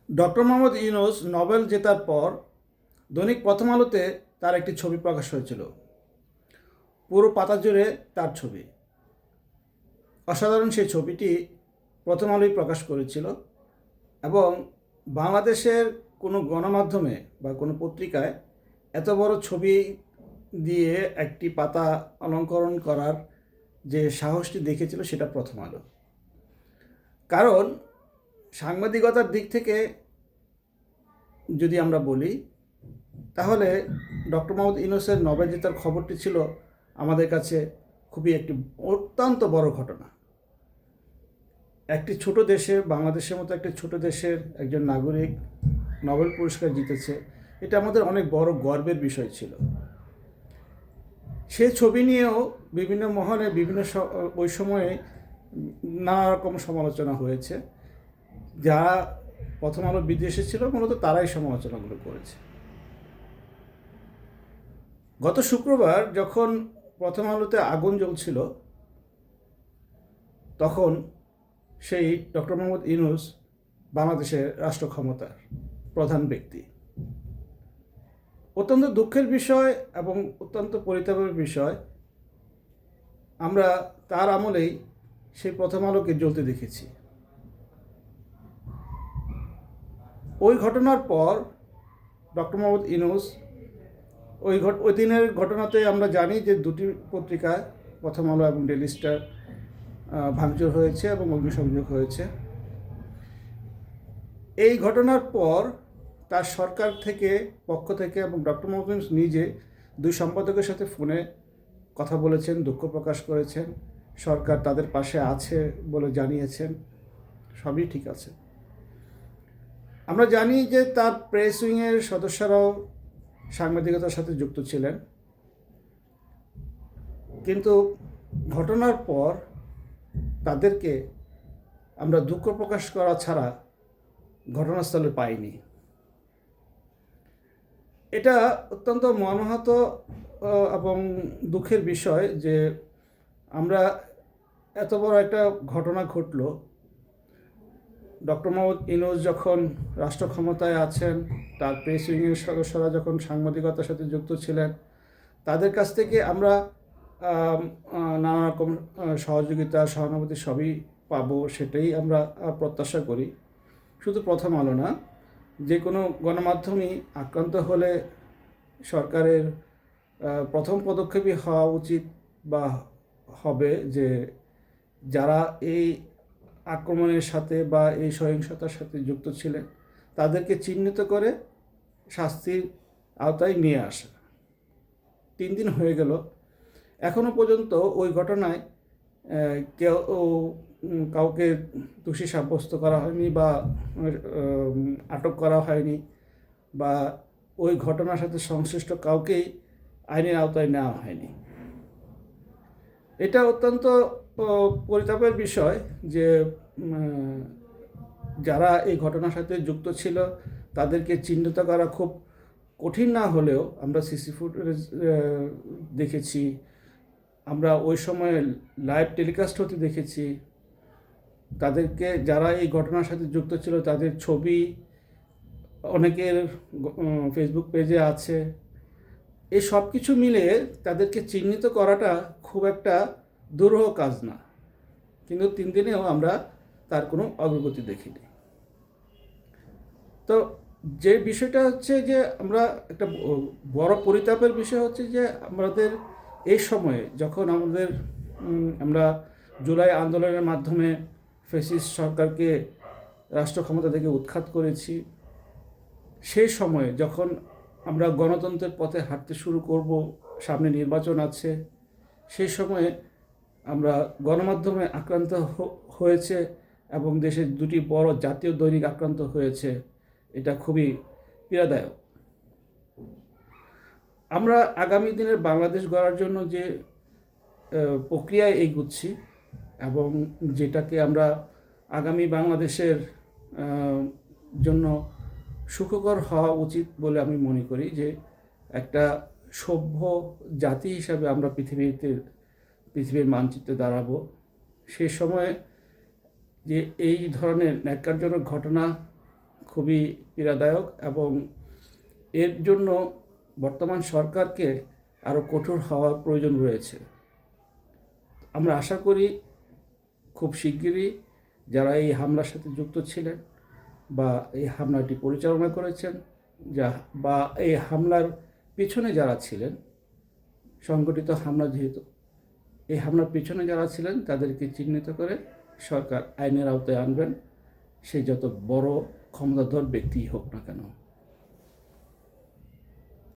Doctor Mohammad Yunus Nobel জেতার পর দৈনিক প্রথম আলোতে তার একটি ছবি প্রকাশ হয়েছিল। পুরো পাতা জুড়ে তার ছবি। অসাধারণ সেই ছবিটি প্রথম আলোই প্রকাশ করেছিল এবং বাংলাদেশের কোনো গণমাধ্যমে বা কোনো পত্রিকায় এত বড় ছবি দিয়ে একটি পাতা অলঙ্করণ করার যে সাহসটি দেখেছিল সেটা প্রথম আলো। কারণ সাংবাদিকতার দিক থেকে যদি আমরা বলি, তাহলে ডক্টর মোহাম্মদ ইউনূসের নোবেল জেতার খবরটি ছিল আমাদের কাছে খুবই একটি অত্যন্ত বড় ঘটনা। একটি ছোট দেশে, বাংলাদেশের মতো একটি ছোট দেশের একজন নাগরিক নোবেল পুরস্কার জিতেছে, এটা আমাদের অনেক বড় গর্বের বিষয় ছিল। সে ছবি নিয়েও বিভিন্ন মহলে ওই সময়ে নানা রকম সমালোচনা হয়েছে। যারা প্রথম আলো বিদেশে ছিল মূলত তারাই সমালোচনাগুলো করেছে। গত শুক্রবার যখন প্রথম আলোতে আগুন জ্বলছিল, তখন সেই ডক্টর মোহাম্মদ ইউনূস বাংলাদেশের রাষ্ট্র ক্ষমতার প্রধান ব্যক্তি। অত্যন্ত দুঃখের বিষয় এবং অত্যন্ত পরিতাপের বিষয়, আমরা তার আমলেই সেই প্রথম আলোকে জ্বলতে দেখেছি। ওই ঘটনার পর ডক্টর মোহাম্মদ ইউনূস ওই দিনের ঘটনাতে আমরা জানি যে দুটি পত্রিকা, প্রথম আলো এবং ডেইলি স্টার, ভাঙচুর হয়েছে এবং অগ্নিসংযোগ হয়েছে। এই ঘটনার পর তার সরকার পক্ষ থেকে এবং ডক্টর মোহাম্মদ ইউনূস নিজে দুই সম্পাদকের সাথে ফোনে কথা বলেছেন, দুঃখ প্রকাশ করেছেন, সরকার তাদের পাশে আছে বলে জানিয়েছেন। সবই ঠিক আছে। আমরা জানি যে তার প্রেস উইংয়ের সদস্যরাও সাংবাদিকতার সাথে যুক্ত ছিলেন, কিন্তু ঘটনার পর তাদেরকে আমরা দুঃখ প্রকাশ করা ছাড়া ঘটনাস্থলে পাইনি। এটা অত্যন্ত মর্মাহত এবং দুঃখের বিষয় যে আমরা এত বড় একটা ঘটনা ঘটল, ডক্টর মোহাম্মদ ইউনূস যখন রাষ্ট্র ক্ষমতায় আছেন, তার প্রেস উইংয়ের সদস্যরা যখন সাংবাদিকতার সাথে যুক্ত ছিলেন, তাদের কাছ থেকে আমরা নানা রকম সহযোগিতা, সহানুভূতি সবই পাবো, সেটাই আমরা প্রত্যাশা করি। শুধু প্রথম আলো না, যে কোনো গণমাধ্যমই আক্রান্ত হলে সরকারের প্রথম পদক্ষেপই হওয়া উচিত বা হবে যে যারা এই আক্রমণের সাথে বা এই সহিংসতার সাথে যুক্ত ছিলেন তাদেরকে চিহ্নিত করে শাস্তির আওতায় নিয়ে আসা। 3 দিন হয়ে গেল, এখনও পর্যন্ত ওই ঘটনায় কাউকে দোষী সাব্যস্ত করা হয়নি বা আটক করা হয়নি বা ওই ঘটনার সাথে সংশ্লিষ্ট কাউকেই আইনের আওতায় নেওয়া হয়নি। এটা অত্যন্ত পরিতাপের বিষয় যে যারা এই ঘটনার সাথে যুক্ত ছিল তাদেরকে চিহ্নিত করা খুব কঠিন না হলেও আমরা সিসি ফুটেজ দেখেছি, আমরা ওই সময়ে লাইভ টেলিকাস্ট হতে দেখেছি, তাদেরকে যারা এই ঘটনার সাথে যুক্ত ছিল তাদের ছবি অনেকের ফেসবুক পেজে আছে। এই সব কিছু মিলে তাদেরকে চিহ্নিত করাটা খুব একটা দুরূহ কাজ না, কিন্তু 3 দিনেও আমরা তার কোনো অগ্রগতি দেখিনি। তো যে বিষয়টা হচ্ছে যে আমরা একটা বড় পরিতাপের বিষয় হচ্ছে যে আমাদের এই সময়ে যখন আমরা জুলাই আন্দোলনের মাধ্যমে ফ্যাসিস্ট সরকারকে রাষ্ট্র ক্ষমতা থেকে উৎখাত করেছি, সেই সময়ে যখন আমরা গণতন্ত্রের পথে হাঁটতে শুরু করব, সামনে নির্বাচন আছে, সেই সময়ে আমরা গণমাধ্যমে আক্রান্ত হয়েছে এবং দেশের দুটি বড় জাতীয় দৈনিক আক্রান্ত হয়েছে। এটা খুবই পীড়াদায়ক। আমরা আগামী দিনের বাংলাদেশ গড়ার জন্য যে প্রক্রিয়ায় এগোচ্ছি এবং যেটাকে আমরা আগামী বাংলাদেশের জন্য সুখকর হওয়া উচিত বলে আমি মনে করি, যে একটা সভ্য জাতি হিসাবে আমরা পৃথিবীর মানচিত্রে দাঁড়াবো। সেই সময়ে যে এই ধরনের ন্যাক্কারজনক ঘটনা খুবই পীড়াদায়ক এবং এর জন্য বর্তমান সরকারকে আরও কঠোর হওয়ার প্রয়োজন রয়েছে। আমরা আশা করি খুব শিগগিরই যারা এই হামলার সাথে যুক্ত ছিলেন বা এই হামলাটি পরিচালনা করেছেন বা এই হামলার পিছনে যারা ছিলেন, সংগঠিত হামলা যেহেতু, এই হামলার পিছনে যারা ছিলেন তাদেরকে চিহ্নিত করে সরকার আইনের আওতায় আনবেন, সে যত বড় ক্ষমতাধর ব্যক্তিই হোক না কেন।